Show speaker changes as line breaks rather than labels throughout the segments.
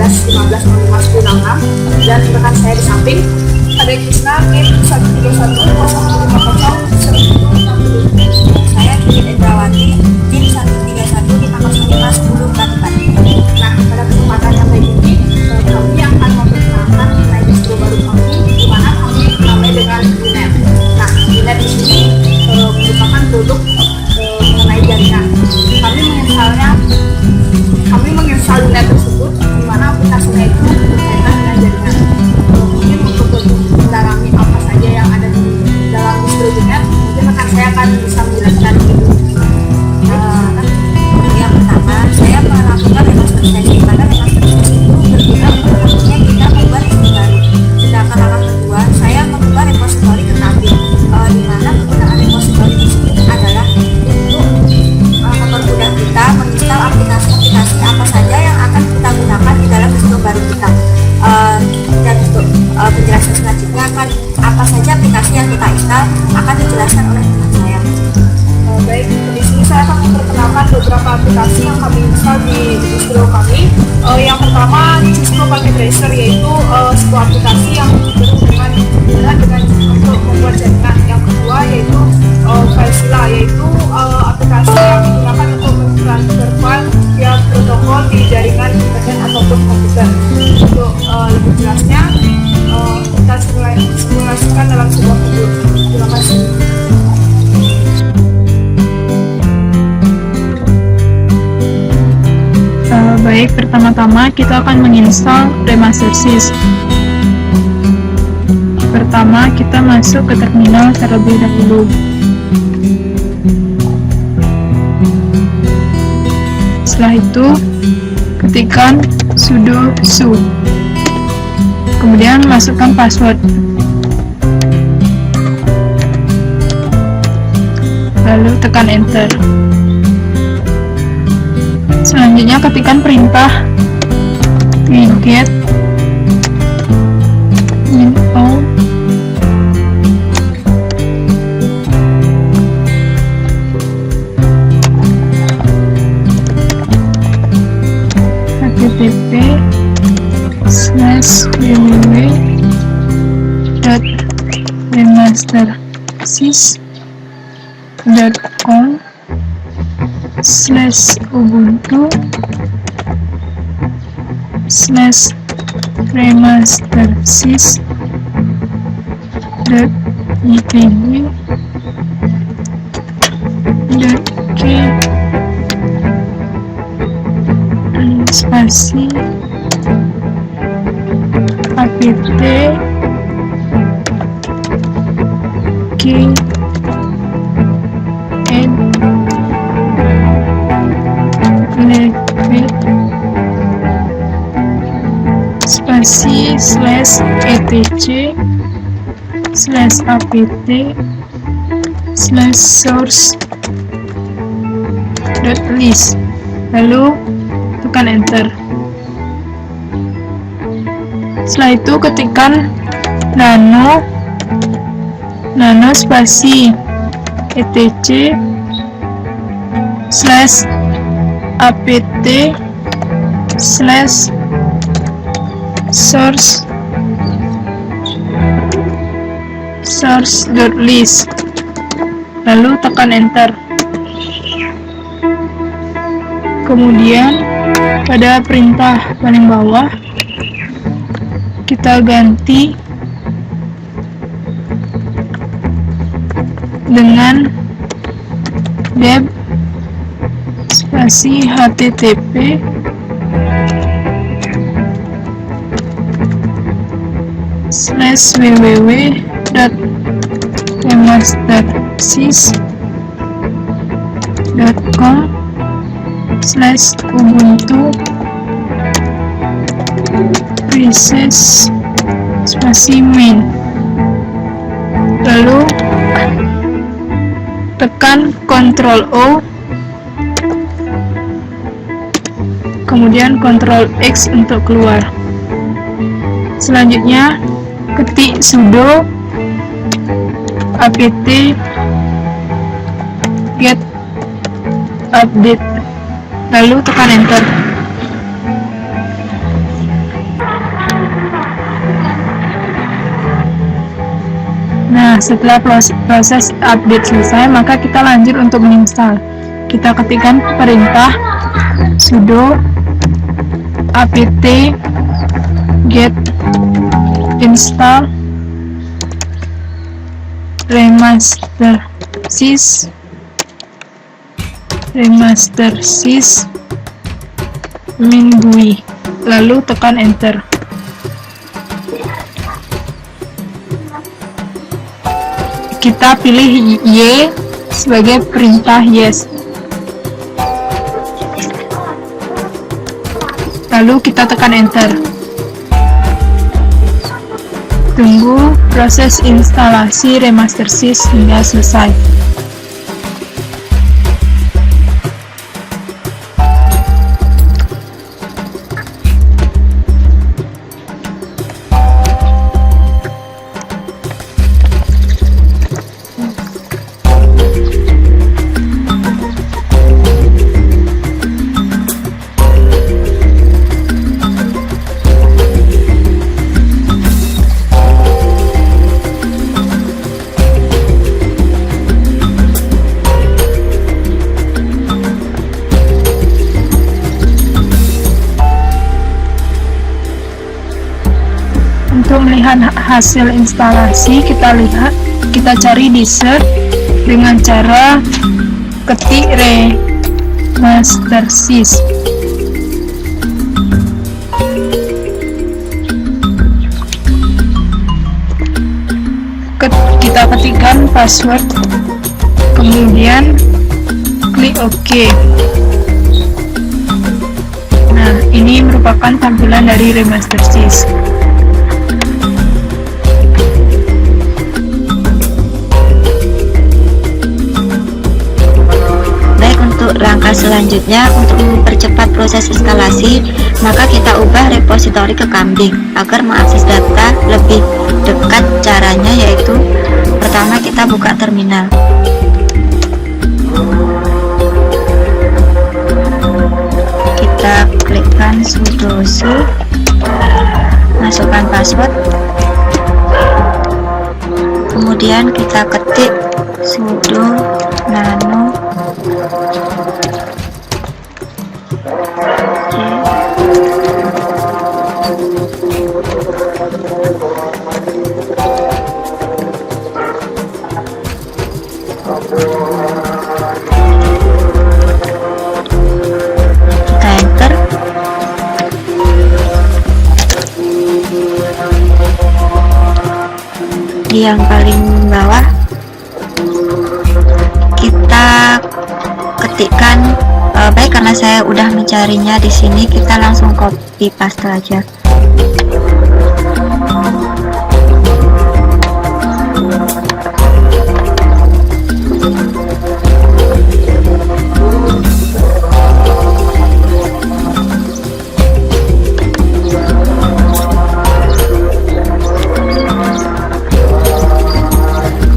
14 15 05 1066 dan rekan saya di samping ada Krisna NIM 131
Saya Dwi Endrawati NIM 131
Nah, pada kesempatan yang baik ini kami akan memperkenalkan nilai distro baru kami, di mana kami menamai dengan Unet. Nah, Unet di sini merupakan produk mengenai jaringan. Kami menginstal Unet tersebut, di mana aplikasinya itu berkaitan dengan jaringan. Mungkin untuk mendalami apa saja yang ada di dalam distro Unet, mungkin rekan saya akan bisa menjelaskan itu.
Yang pertama, saya melakukan remasterisasi pada remasterisasi itu berguna untuk nantinya kita membuat distro baru. Sedangkan langkah kedua, saya mengubah repository ke Nabi, di mana penggunaan repository tersebut adalah untuk mempermudah kita menginstal aplikasi-aplikasi apa saja yang akan kita gunakan di dalam distro baru kita. Dan untuk penjelasan selanjutnya akan apa saja aplikasi yang kita install akan dijelaskan oleh teman saya.
Baik, di sini saya akan memperkenalkan beberapa aplikasi yang kami install di distro kami. Yang pertama, Cisco Packet Tracer, yaitu sebuah aplikasi yang berhubungan dengan untuk membuat jaringan. Yang kedua yaitu FileZilla, yaitu aplikasi yang digunakan untuk mentransfer file via protokol di jaringan internet ataupun komputer. Untuk lebih jelasnya, kita simulasikan dalam sebuah video. Terima kasih.
Baik, pertama-tama kita akan menginstal Remastersys. Pertama, kita masuk ke terminal terlebih dahulu. Setelah itu, ketikkan sudo su. Kemudian masukkan password. Lalu tekan enter. Selanjutnya ketikkan perintah wget info www.remastersys.ubuntu/remastersys.itg.k spasi apt k spasi /etc/apt/source.list, lalu tekan enter. Setelah itu ketikkan nano spasi etc/apt/source.list, lalu tekan enter. Kemudian pada perintah paling bawah kita ganti dengan deb spasi http://www.remastersys.com/ubuntu spasi main, lalu tekan Ctrl O, kemudian Ctrl X untuk keluar. Selanjutnya ketik sudo apt get update, lalu tekan enter. Nah, setelah proses update selesai, maka kita lanjut untuk menginstal. Kita ketikkan perintah sudo apt get install remaster sys min.gui, lalu tekan enter. Kita pilih Y sebagai perintah yes. Lalu kita tekan enter. Tunggu proses instalasi remaster sys hingga selesai. Untuk melihat hasil instalasi, kita cari di search dengan cara ketik remaster sys. Kita ketikkan password, kemudian klik OK. Nah, ini merupakan tampilan dari remaster sys.
Langkah selanjutnya, untuk mempercepat proses instalasi, maka kita ubah repositori ke kambing agar mengakses data lebih dekat. Caranya yaitu, pertama kita buka terminal, kita klikkan sudo su, masukkan password, kemudian kita ketik sudo nano kita enter. Di yang paling bawah kita ketikkan, baik karena saya udah mencarinya di sini, kita langsung copy paste aja.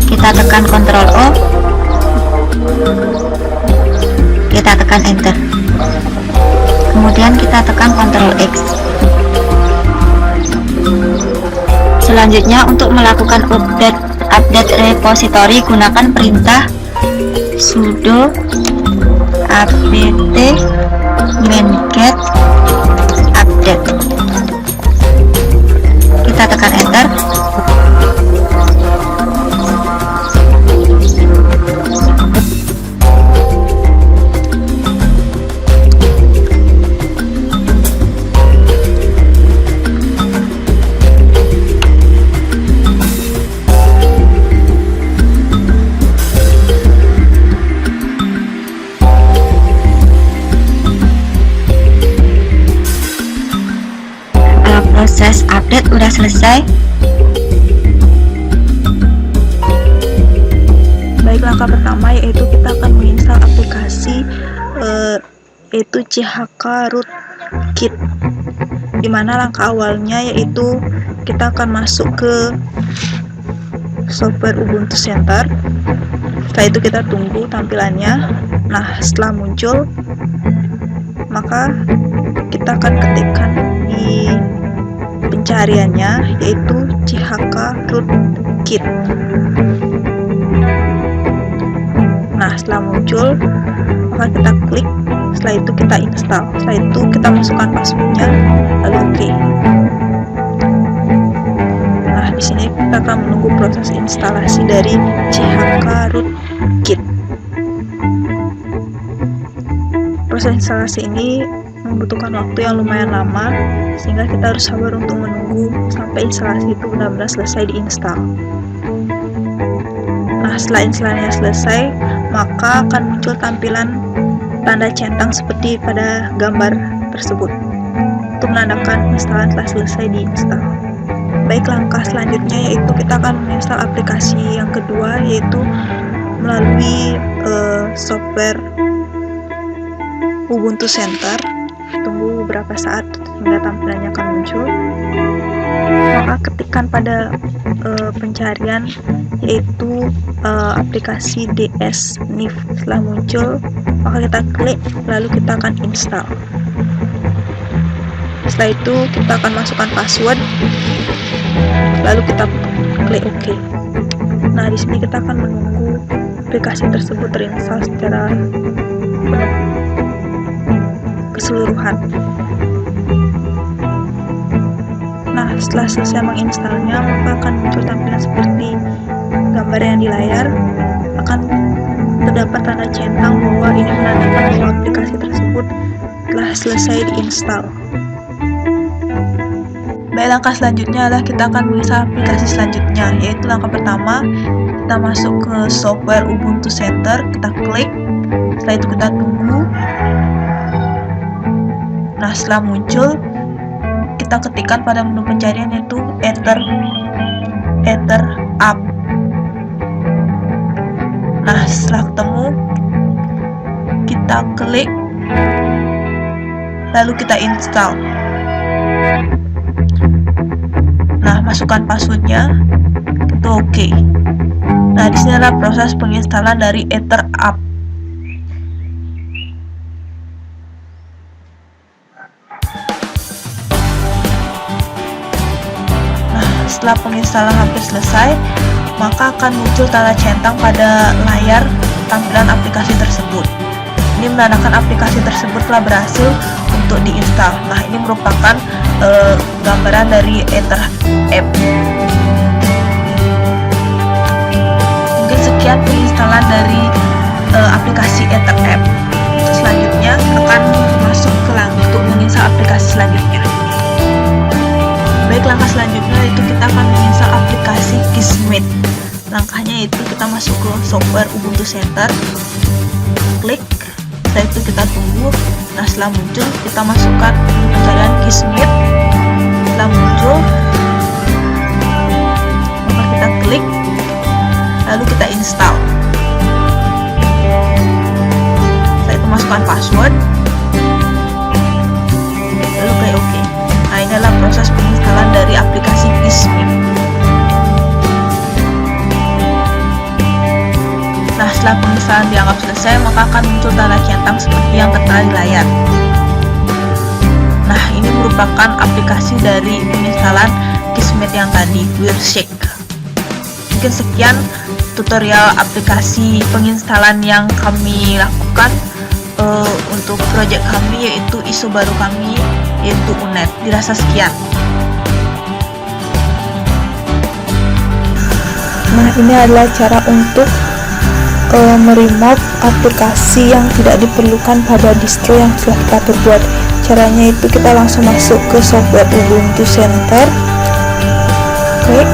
Kita tekan Ctrl O, kita tekan enter, kemudian kita tekan Ctrl X. Selanjutnya, untuk melakukan update repository, gunakan perintah sudo apt get update. Kita tekan enter. Proses update udah selesai.
Baik, langkah pertama yaitu kita akan menginstal aplikasi yaitu CHK Rootkit, dimana langkah awalnya yaitu kita akan masuk ke software Ubuntu Center. Setelah itu kita tunggu tampilannya. Nah, setelah muncul, maka kita akan ketikkan di pencariannya yaitu CHK Root
Kit. Nah, setelah muncul, maka kita klik. Setelah itu kita install. Setelah itu kita masukkan passwordnya, lalu oke. Nah, di sini kita akan menunggu proses instalasi dari CHK Root Kit. Proses instalasi ini membutuhkan waktu yang lumayan lama, sehingga kita harus sabar untuk menunggu sampai instalasi itu benar-benar selesai diinstal. Nah, setelah instalasinya selesai, maka akan muncul tampilan tanda centang seperti pada gambar tersebut untuk menandakan instalan telah selesai diinstal. Baik, langkah selanjutnya yaitu kita akan menginstal aplikasi yang kedua, yaitu melalui software Ubuntu Center. Tunggu beberapa saat hingga tampilannya akan muncul. Maka ketikkan pada pencarian yaitu aplikasi DS NIF. Setelah muncul, maka kita klik, lalu kita akan install. Setelah itu kita akan masukkan password, lalu kita klik OK. Nah, di sini kita akan menunggu aplikasi tersebut terinstall secara keseluruhan. Nah, setelah selesai menginstalnya, maka akan muncul tampilan seperti gambar yang di layar. Akan terdapat tanda centang bahwa ini menandakan bahwa aplikasi tersebut telah selesai diinstal. Baik, langkah selanjutnya adalah kita akan menginstal aplikasi selanjutnya, yaitu langkah pertama kita masuk ke software Ubuntu Center, kita klik, setelah itu kita tunggu. Nah, setelah muncul, kita ketikkan pada menu pencarian yaitu Ether Up. Nah, setelah ketemu, kita klik, lalu kita install. Nah, masukkan passwordnya, itu oke. Nah, di sini adalah proses penginstalan dari Ether Up. Setelah penginstalan hampir selesai, maka akan muncul tanda centang pada layar tampilan aplikasi tersebut. Ini menandakan aplikasi tersebut telah berhasil untuk diinstal. Nah, ini merupakan gambaran dari Ether App. Mungkin sekian penginstalan dari aplikasi Ether App. Selanjutnya akan masuk ke untuk menginstal aplikasi selanjutnya. Baik, langkah selanjutnya itu kita akan menginstal aplikasi Kismet. Langkahnya itu kita masuk ke software Ubuntu Center, klik, setelah itu kita tunggu. Nah, setelah muncul kita masukkan pencarian Kismet. Setelah muncul, maka kita klik, lalu kita install. Setelah itu masukkan password, lalu klik OK. Nah, ini adalah proses penginstalan dari aplikasi Kismet. Nah, setelah penginstalan dianggap selesai, maka akan muncul tanda centang seperti yang tertera di layar. Nah, ini merupakan aplikasi dari penginstalan Kismet yang tadi, WearShake. Mungkin sekian tutorial aplikasi penginstalan yang kami lakukan untuk proyek kami, yaitu ISO baru kami, yaitu UNED. Dirasa sekian.
Nah, ini adalah cara untuk meremove aplikasi yang tidak diperlukan pada distro yang telah kita perbuat. Caranya itu kita langsung masuk ke software Ubuntu Center, klik.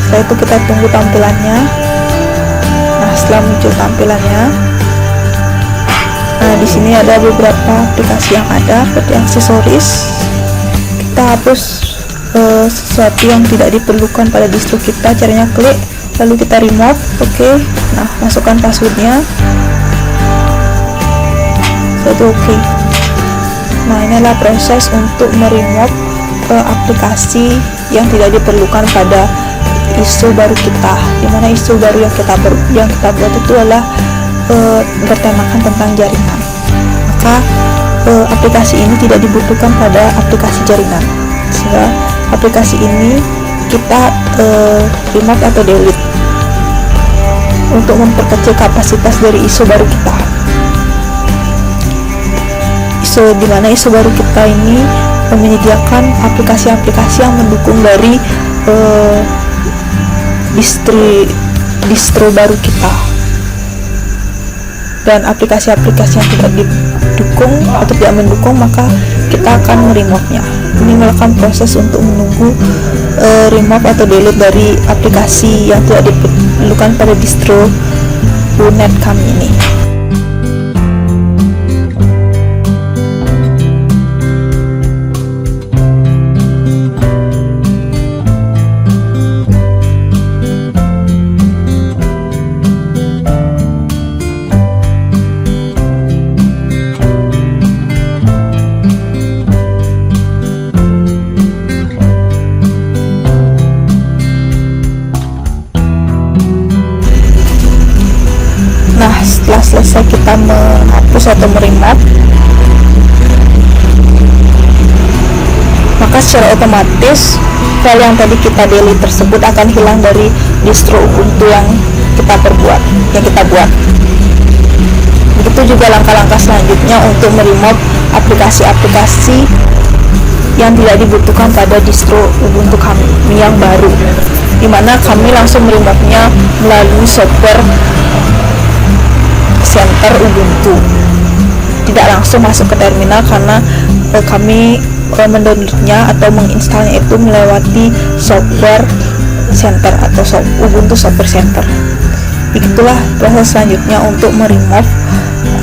Setelah itu kita tunggu tampilannya. Nah, setelah muncul tampilannya, nah di sini ada beberapa aplikasi yang ada seperti aksesoris. Kita hapus sesuatu yang tidak diperlukan pada distro kita. Caranya klik, lalu kita remove, oke. Nah, masukkan passwordnya, itu oke. Nah, ini adalah proses untuk meremove aplikasi yang tidak diperlukan pada ISO baru kita. Dimana ISO baru yang kita buat itu adalah bertemakan tentang jaringan. Maka aplikasi ini tidak dibutuhkan pada aplikasi jaringan, sehingga aplikasi ini
kita remove atau delete untuk memperkecil kapasitas dari ISO baru kita. Dimana ISO baru kita ini menyediakan aplikasi-aplikasi yang mendukung dari distro baru kita, dan aplikasi-aplikasi yang tidak didukung atau tidak mendukung maka kita akan meremove-nya. Ini melakukan proses untuk menunggu remove atau delete dari aplikasi yang tidak diperlukan pada distro .NET kami ini. Setelah selesai kita menghapus atau meremove, maka secara otomatis file yang tadi kita delete tersebut akan hilang dari distro Ubuntu yang kita buat. Begitu juga langkah-langkah selanjutnya untuk meremove aplikasi-aplikasi yang tidak dibutuhkan pada distro Ubuntu kami yang baru, dimana kami langsung meremove-nya melalui software center Ubuntu, tidak langsung masuk ke terminal karena kami mendownloadnya atau menginstalnya itu melewati software center atau Ubuntu Software Center. Begitulah proses selanjutnya untuk meremove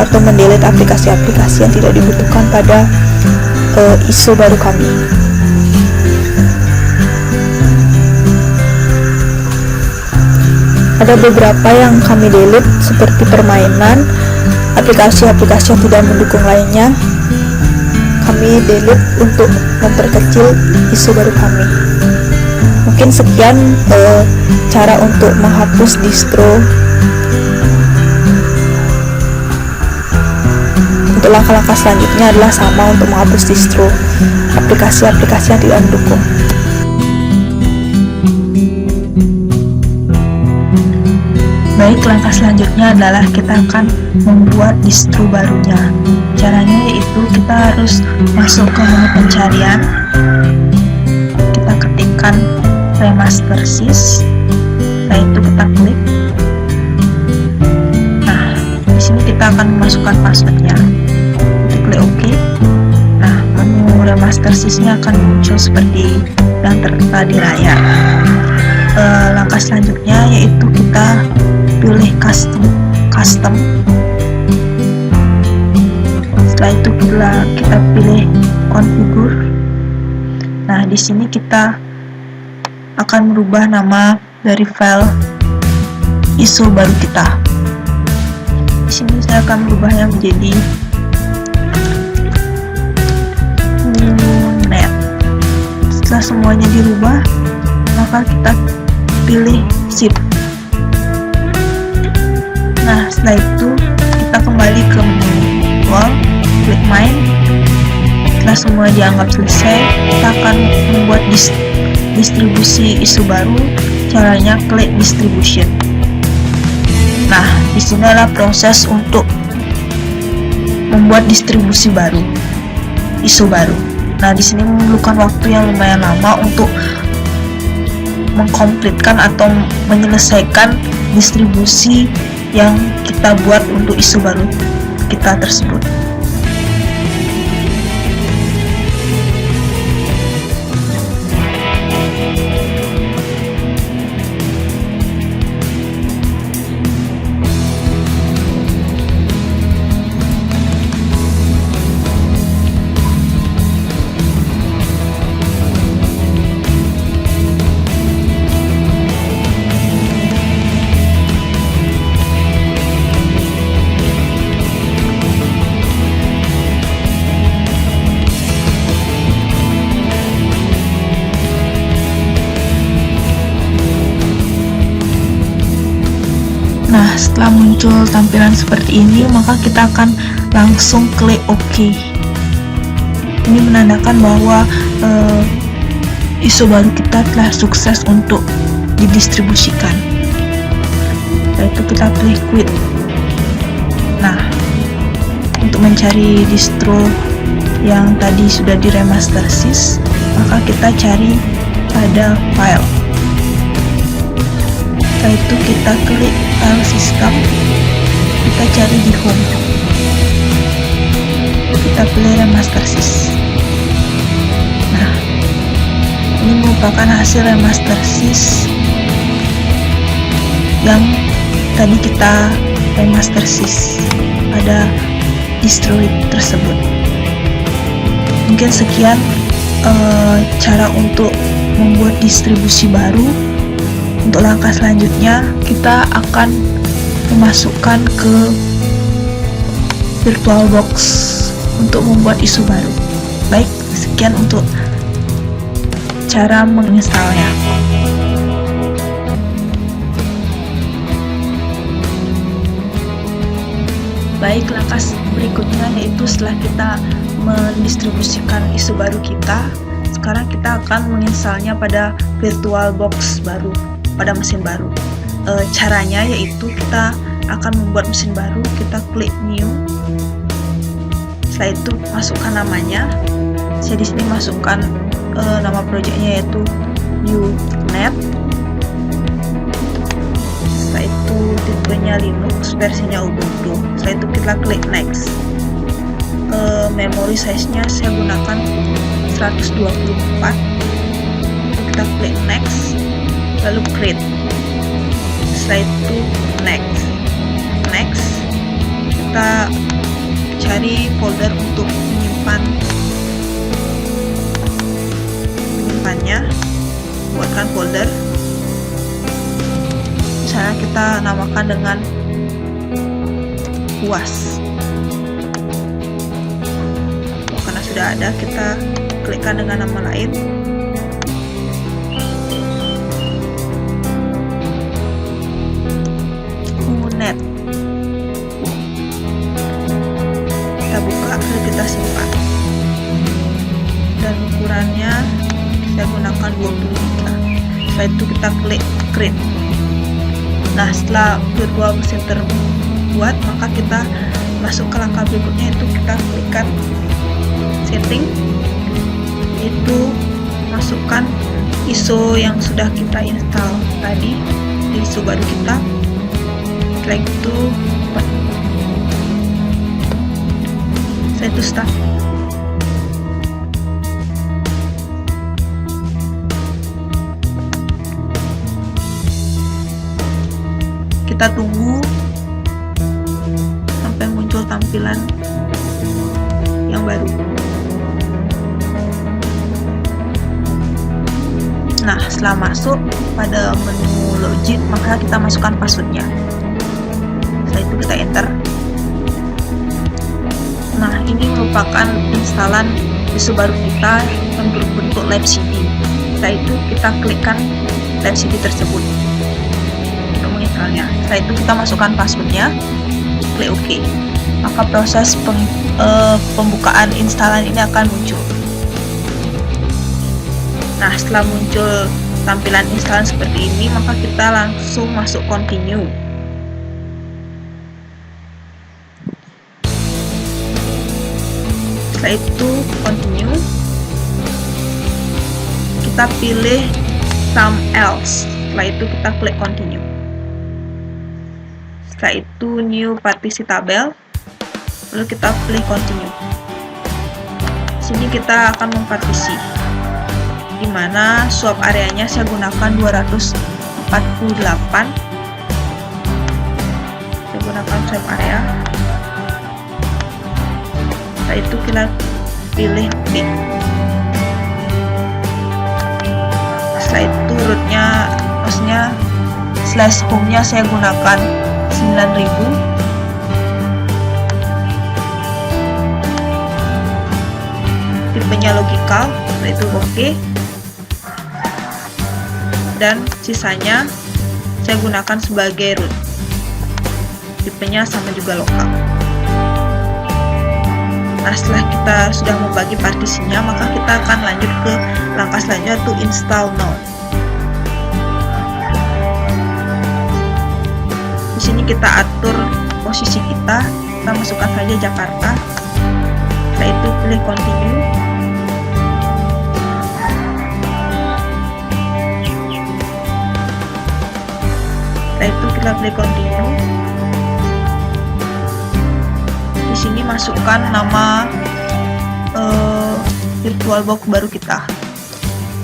atau mendelete aplikasi-aplikasi yang tidak dibutuhkan pada ISO baru kami. Ada beberapa yang kami delete seperti permainan, aplikasi-aplikasi yang tidak mendukung lainnya. Kami delete untuk memperkecil ISO baru kami. Mungkin sekian cara untuk menghapus distro. Untuk langkah-langkah selanjutnya adalah sama untuk menghapus distro aplikasi-aplikasi yang tidak mendukung.
Baik, langkah selanjutnya adalah kita akan membuat distro barunya. Caranya yaitu kita harus masuk ke menu pencarian, kita ketikkan remastersys, setelah itu kita klik. Nah, di sini kita akan memasukkan passwordnya. Kita klik OK. Nah, menu remastersys-nya akan muncul seperti yang tertera di layar. Langkah selanjutnya yaitu kita pilih custom. Setelah itu kita pilih configure. Nah, di sini kita akan merubah nama dari file ISO baru kita. Di sini saya akan merubahnya menjadi .NET. Setelah semuanya dirubah, maka kita pilih zip. Nah, setelah itu kita kembali ke menu wall, klik main. Setelah semua dianggap selesai, kita akan membuat distribusi ISO baru. Caranya klik distribution. Nah, di sini adalah proses untuk membuat distribusi baru, ISO baru. Nah, di sini memerlukan waktu yang lumayan lama untuk mengkomplitkan atau menyelesaikan distribusi yang kita buat untuk ISO baru kita tersebut. Nah, setelah muncul tampilan seperti ini, maka kita akan langsung klik OK. Ini menandakan bahwa ISO baru kita telah sukses untuk didistribusikan. Setelah itu kita pilih quit. Nah, untuk mencari distro yang tadi sudah diremaster sys, maka kita cari pada file. Setelah itu kita klik file system, kita cari di home, kita pilih remaster sys. Nah, ini merupakan hasil remaster sys yang tadi kita remaster sys pada distro tersebut. Mungkin sekian cara untuk membuat distribusi baru. Untuk langkah selanjutnya, kita akan memasukkan ke VirtualBox untuk membuat ISO baru. Baik, sekian untuk cara menginstalnya. Baik, langkah berikutnya yaitu setelah kita mendistribusikan ISO baru kita, sekarang kita akan menginstalnya pada VirtualBox baru, pada mesin baru. Caranya yaitu kita akan membuat mesin baru, kita klik new, setelah itu masukkan namanya. Saya di sini masukkan nama projectnya yaitu new.net. Setelah itu tipenya Linux, versinya Ubuntu. Setelah itu kita klik next. Memory size-nya saya gunakan 124. Kita klik next, lalu create. Setelah itu next, kita cari folder untuk menyimpannya, buatkan folder. Misalnya kita namakan dengan UAS. Karena sudah ada, kita klikkan dengan nama lain. Net. Kita buka, lalu kita simpan. Dan ukurannya saya gunakan 23. Setelah itu kita klik create. Nah, setelah virtual mesin terbuat, maka kita masuk ke langkah berikutnya, itu kita klikkan setting, itu masukkan ISO yang sudah kita install tadi, ISO baru kita. Setelah itu start. Kita tunggu sampai muncul tampilan yang baru. Nah, setelah masuk pada menu login, maka kita masukkan passwordnya. Setelah itu kita enter. Nah, ini merupakan instalan ISO baru kita yang berbentuk live CD. Setelah itu kita klikkan live CD tersebut untuk menginstalnya. Setelah itu kita masukkan passwordnya, klik OK. Maka proses pembukaan instalan ini akan muncul. Nah, setelah muncul tampilan instalan seperti ini, maka kita langsung masuk continue. Setelah itu continue, kita pilih some else. Setelah itu kita klik continue. Setelah itu new partisi tabel, lalu kita pilih continue. Sini kita akan mempartisi, di mana swap areanya saya gunakan 248. Saya gunakan swap area. Setelah itu kita pilih pick. Setelah itu rootnya, maksudnya slash home-nya saya gunakan 9000. Tipenya logical, setelah itu OK. Dan sisanya saya gunakan sebagai root. Tipenya sama juga lokal. Nah, setelah kita sudah membagi partisinya, maka kita akan lanjut ke langkah selanjutnya, yaitu install now. Di sini kita atur posisi kita masukkan saja Jakarta. Setelah itu pilih continue. Setelah itu kita pilih continue. Di sini masukkan nama VirtualBox baru kita.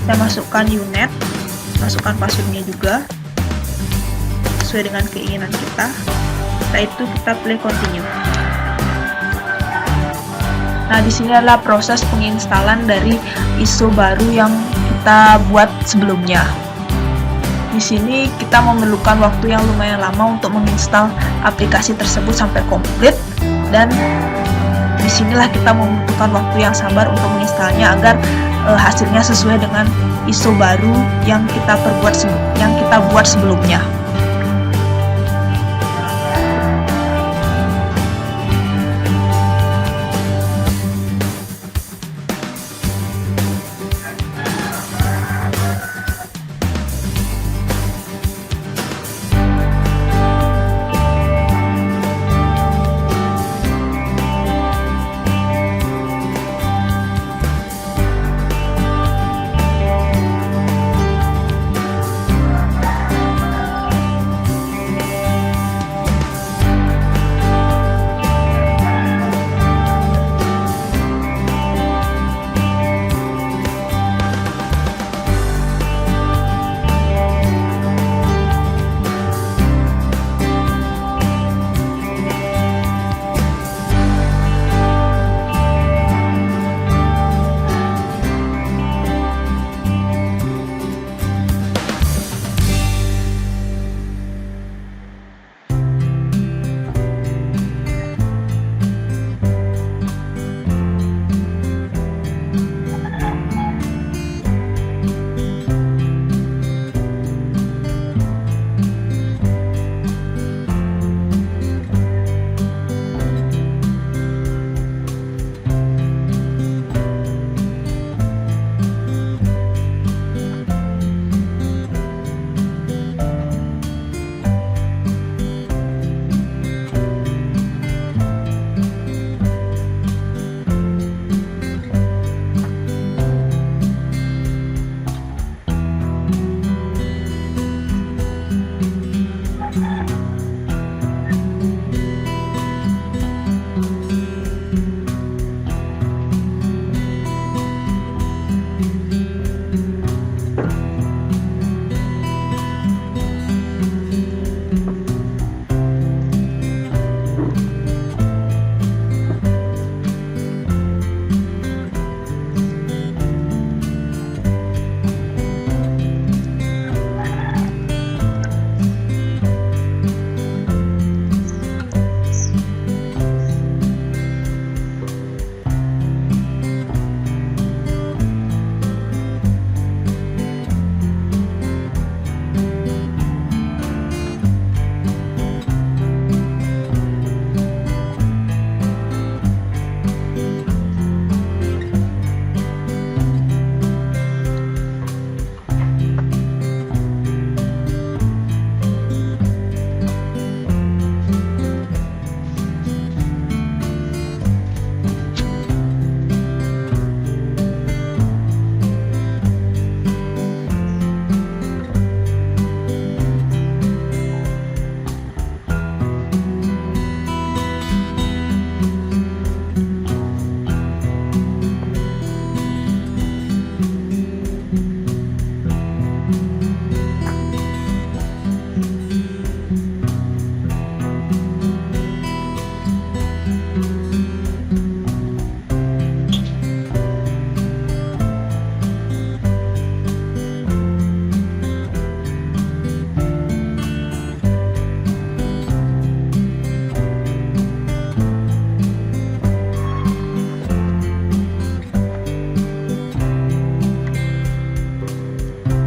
Kita masukkan unet, masukkan passwordnya juga sesuai dengan keinginan kita. Setelah itu kita pilih continue. Nah, di sini adalah proses penginstalan dari ISO baru yang kita buat sebelumnya. Di sini kita memerlukan waktu yang lumayan lama untuk menginstal aplikasi tersebut sampai komplit, dan disinilah kita membutuhkan waktu yang sabar untuk menginstalnya agar hasilnya sesuai dengan ISO baru yang kita buat sebelumnya.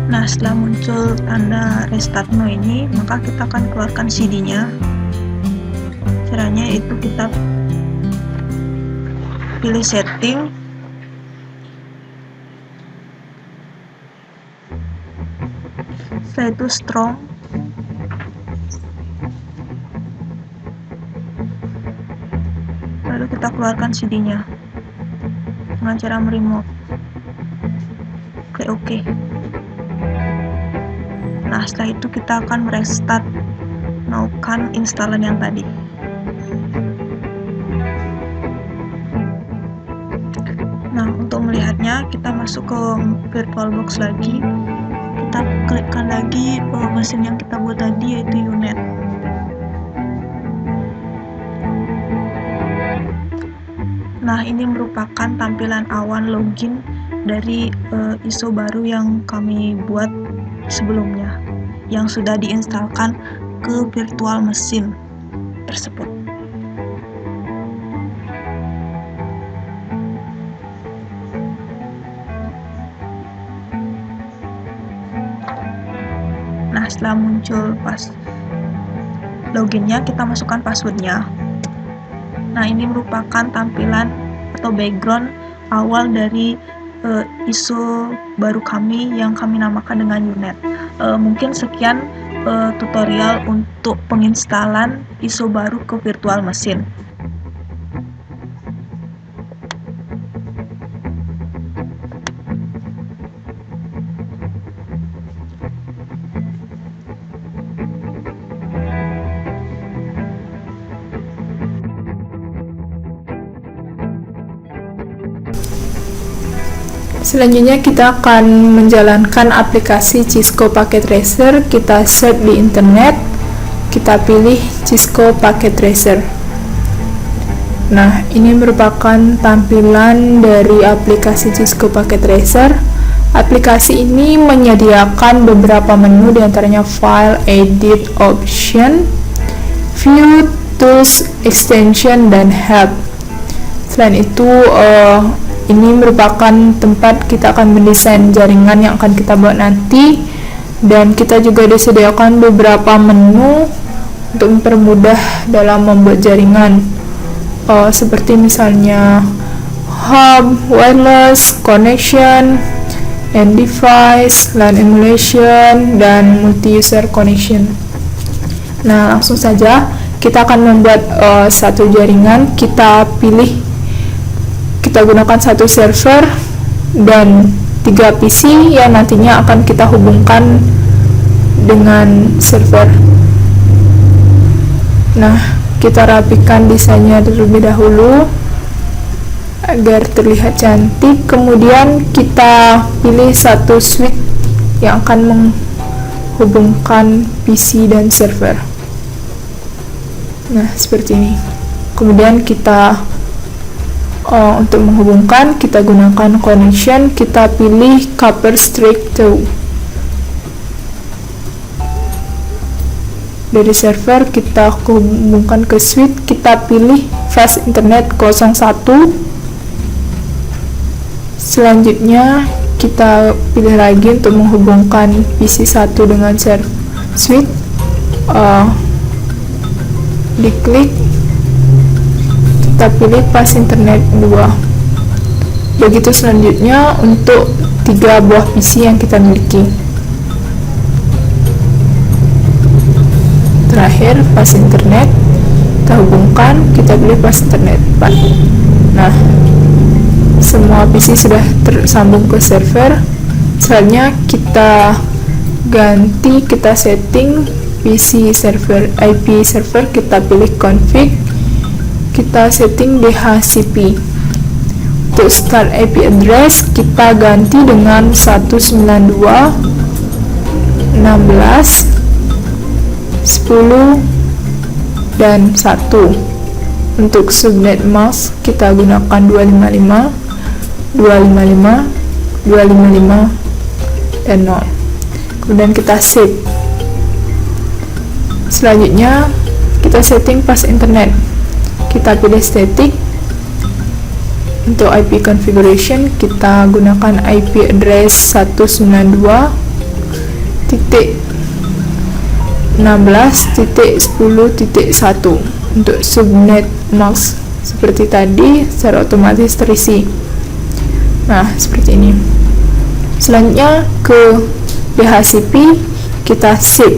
Nah, setelah muncul tanda restart now ini, maka kita akan keluarkan CD-nya. Caranya itu kita pilih setting, setelah itu strong, lalu kita keluarkan CD-nya dengan cara meremote. Klik OK. Nah, setelah itu kita akan merestart melakukan instalan yang tadi. Nah, untuk melihatnya kita masuk ke VirtualBox lagi. Kita klikkan lagi mesin yang kita buat tadi, yaitu UNet. Nah, ini merupakan tampilan awan login dari ISO baru yang kami buat sebelumnya, yang sudah diinstalkan ke virtual mesin tersebut. Nah, setelah muncul pas loginnya, kita masukkan passwordnya. Nah, ini merupakan tampilan atau background awal dari ISO baru kami yang kami namakan dengan UNet. Mungkin sekian tutorial untuk penginstalan ISO baru ke virtual mesin.
Selanjutnya kita akan menjalankan aplikasi Cisco Packet Tracer. Kita search di internet, kita pilih Cisco Packet Tracer. Nah, ini merupakan tampilan dari aplikasi Cisco Packet Tracer. Aplikasi ini menyediakan beberapa menu, diantaranya File, Edit, Option, View, Tools, Extension, dan Help. Selain itu, ini merupakan tempat kita akan mendesain jaringan yang akan kita buat nanti, dan kita juga disediakan beberapa menu untuk mempermudah dalam membuat jaringan, seperti misalnya hub, wireless, connection, end device, LAN emulation, dan multi-user connection. Nah, langsung saja kita akan membuat satu jaringan. Kita gunakan satu server dan 3 PC yang nantinya akan kita hubungkan dengan server. Nah, kita rapikan desainnya terlebih dahulu agar terlihat cantik. Kemudian kita pilih satu switch yang akan menghubungkan PC dan server. Nah, seperti ini. Kemudian kita untuk menghubungkan, kita gunakan connection, kita pilih copper streak 2. Dari server kita hubungkan ke switch, kita pilih fast internet 01. Selanjutnya kita pilih lagi untuk menghubungkan PC 1 dengan switch, diklik, kita pilih pas internet 2. Begitu selanjutnya untuk 3 buah PC yang kita miliki. Terakhir pas internet kita hubungkan, kita pilih pas internet 4. Nah, semua PC sudah tersambung ke server. Selanjutnya kita ganti, kita setting PC server, IP server, kita pilih config, kita setting DHCP. Untuk start IP address kita ganti dengan 192.16.10 dan 1. Untuk subnet mask kita gunakan 255, 255, 255, dan 0. Kemudian kita save. Selanjutnya kita setting pas internet. Kita pilih static. Untuk IP configuration kita gunakan IP address 192.16.10.1. Untuk subnet mask
seperti tadi secara otomatis terisi. Nah, seperti ini. Selanjutnya ke DHCP, kita save.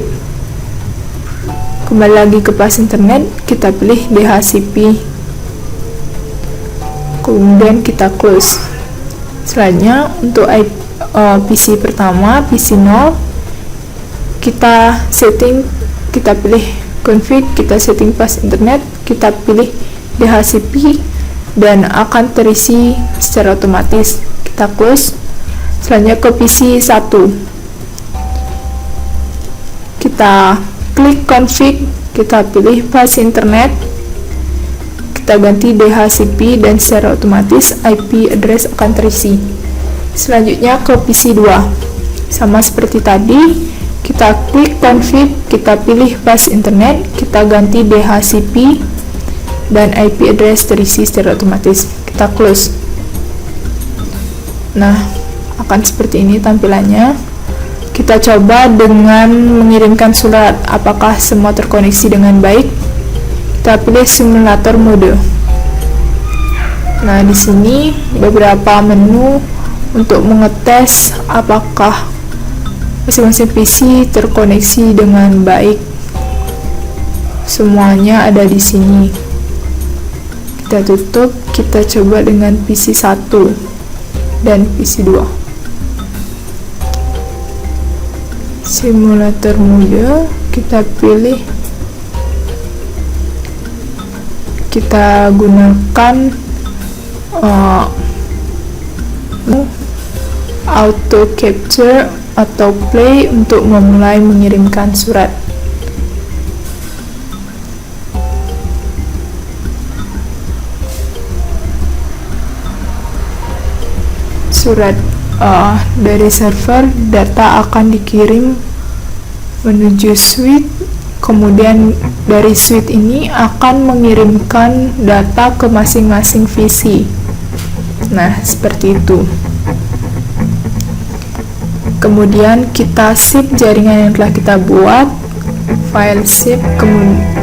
Kembali lagi ke pas internet, kita pilih DHCP, kemudian kita close. Selanjutnya untuk PC pertama, PC 0, kita setting, kita pilih config, kita setting pas internet, kita pilih DHCP, dan akan terisi secara otomatis. Kita close. Selanjutnya ke PC 1, kita klik config, kita pilih pas internet, kita ganti DHCP, dan secara otomatis IP address akan terisi. Selanjutnya ke PC 2, sama seperti tadi, kita klik config, kita pilih pas internet, kita ganti DHCP, dan IP address terisi secara otomatis. Kita close. Nah, akan seperti ini tampilannya. Kita coba dengan mengirimkan surat, apakah semua terkoneksi dengan baik. Kita pilih simulator mode. Nah, di sini beberapa menu untuk mengetes apakah masing-masing PC terkoneksi dengan baik. Semuanya ada di sini. Kita tutup, kita coba dengan PC 1 dan PC 2. Simulator mode, kita pilih, kita gunakan auto capture atau play untuk memulai mengirimkan surat. Surat dari server, data akan dikirim menuju suite, kemudian dari suite ini akan mengirimkan data ke masing-masing PC. Nah, seperti itu. Kemudian kita save jaringan yang telah kita buat, file save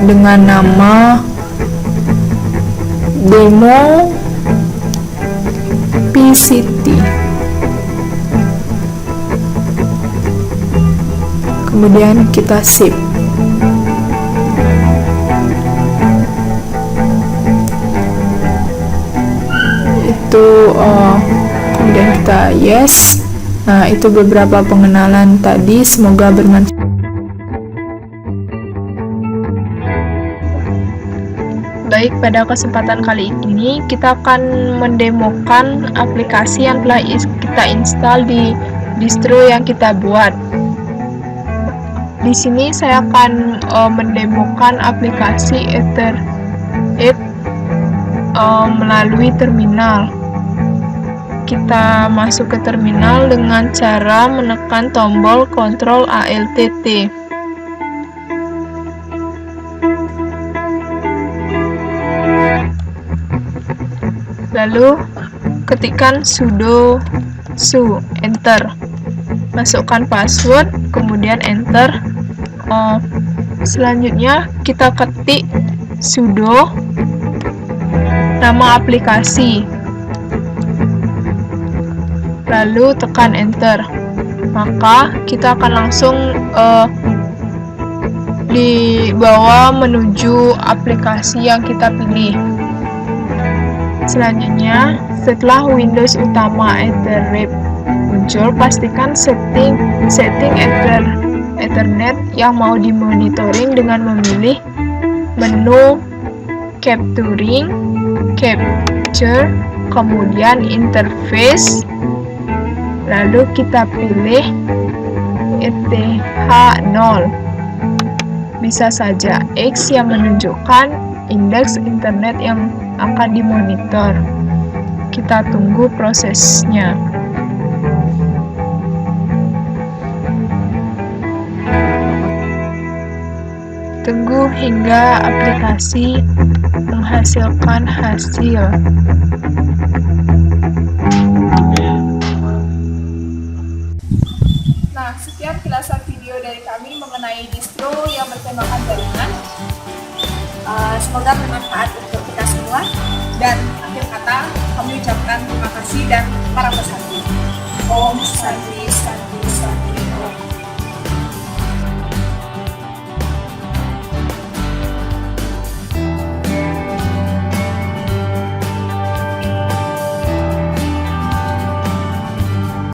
dengan nama demo PCT. Kemudian kita save. Itu kemudian kita yes. Nah, itu beberapa pengenalan tadi, semoga bermanfaat. Baik, pada kesempatan kali ini kita akan mendemokan aplikasi yang telah kita install di distro yang kita buat. Di sini saya akan mendemokan aplikasi Ether8 melalui terminal. Kita masuk ke terminal dengan cara menekan tombol Ctrl Alt T. Lalu ketikkan sudo su, enter. Masukkan password, kemudian enter. Selanjutnya kita ketik sudo nama aplikasi, lalu tekan enter. Maka kita akan langsung dibawa menuju aplikasi yang kita pilih. Selanjutnya, setelah Windows utama Ethernet muncul, pastikan setting Ethernet yang mau dimonitoring dengan memilih menu capturing, capture, kemudian interface, lalu kita pilih ETH0. Bisa saja X yang menunjukkan indeks internet yang akan dimonitor. Kita tunggu prosesnya. Tunggu hingga aplikasi menghasilkan hasil.
Nah, sekian kilasan video dari kami mengenai distro yang bertemakan jaringan.
Semoga bermanfaat untuk kita semua.
Dan akhir kata kami ucapkan terima kasih dan para peserta.